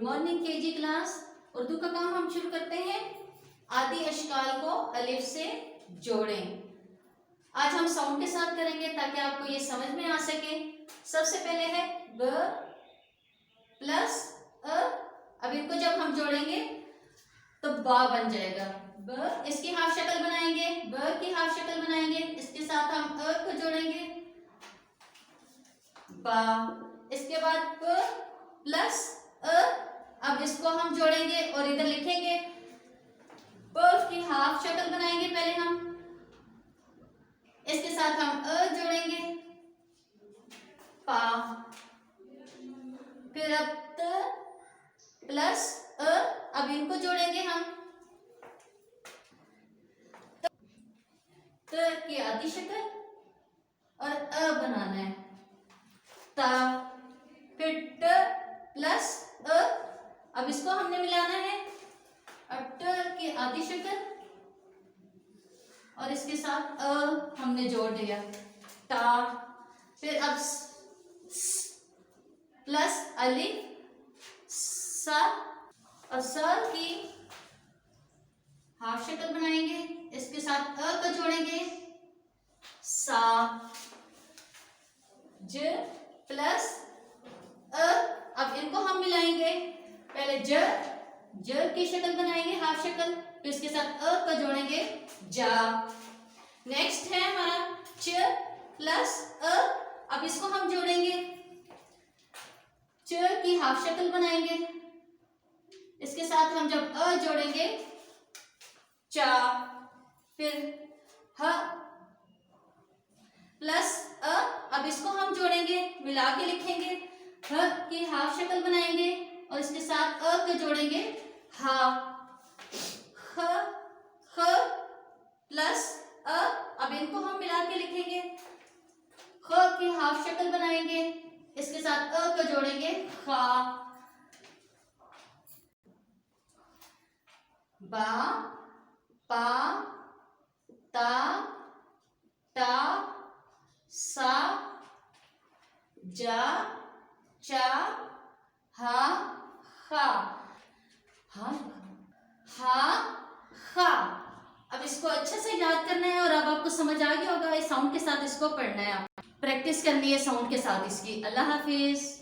Good morning KG class. Urdu का काम हम शुरू करते हैं। आदि अशकाल को अलिफ से जोड़ें। आज हम साउंड के साथ करेंगे ताकि आपको ये समझ में आ सके। सबसे पहले है ब प्लस अ। अब इनको जब हम जोड़ेंगे तो बा बन जाएगा। ब इसकी हाफ शक्ल बनाएंगे, ब की हाफ शक्ल बनाएंगे, इसके साथ हम अ को जोड़ेंगे बा। इसके बाद प प्लस अ। अब इसको हम जोड़ेंगे और इधर लिखेंगे प की हाफ शक्ल बनाएंगे पहले हम, इसके साथ हम अ जोड़ेंगे पा। फिर अब त प्लस अ। अब इनको जोड़ेंगे हम त की आधी शक्ल और अ बनाना है ता। फिर ट प्लस अ। अब इसको हमने मिलाना है और ट की आधी शक्ल और इसके साथ अ हमने जोड़ दिया ता। फिर अब प्लस अलिफ सा और सा की हाफ शक्ल बनाएंगे, इसके साथ अ को जोड़ेंगे सा। ज प्लस अ। अब इनको हम मिलाएंगे, पहले ज की शक्ल बनाएंगे हाफ शक्ल, फिर इसके साथ अ को जोड़ेंगे जा। नेक्स्ट है हमारा च प्लस अ। अब इसको हम जोड़ेंगे, च की हाफ शक्ल बनाएंगे, इसके साथ हम जब अ जोड़ेंगे चा। फिर ह प्लस अ। अब इसको हम जोड़ेंगे, मिला के लिखेंगे, ह की हाफ शक्ल बनाएंगे और इसके साथ अ को जोड़ेंगे हा। ख ख प्लस अ। अब इनको हम मिला के लिखेंगे, ख की हाफ शक्ल बनाएंगे, इसके साथ अ को जोड़ेंगे खा। बा पा ता टा सा जा चा हा खा हा खा। अब इसको अच्छे से याद करना है और अब आपको समझ आ गया होगा। इस साउंड के साथ इसको पढ़ना है, आप प्रैक्टिस करनी है साउंड के साथ इसकी। अल्लाह हाफिज।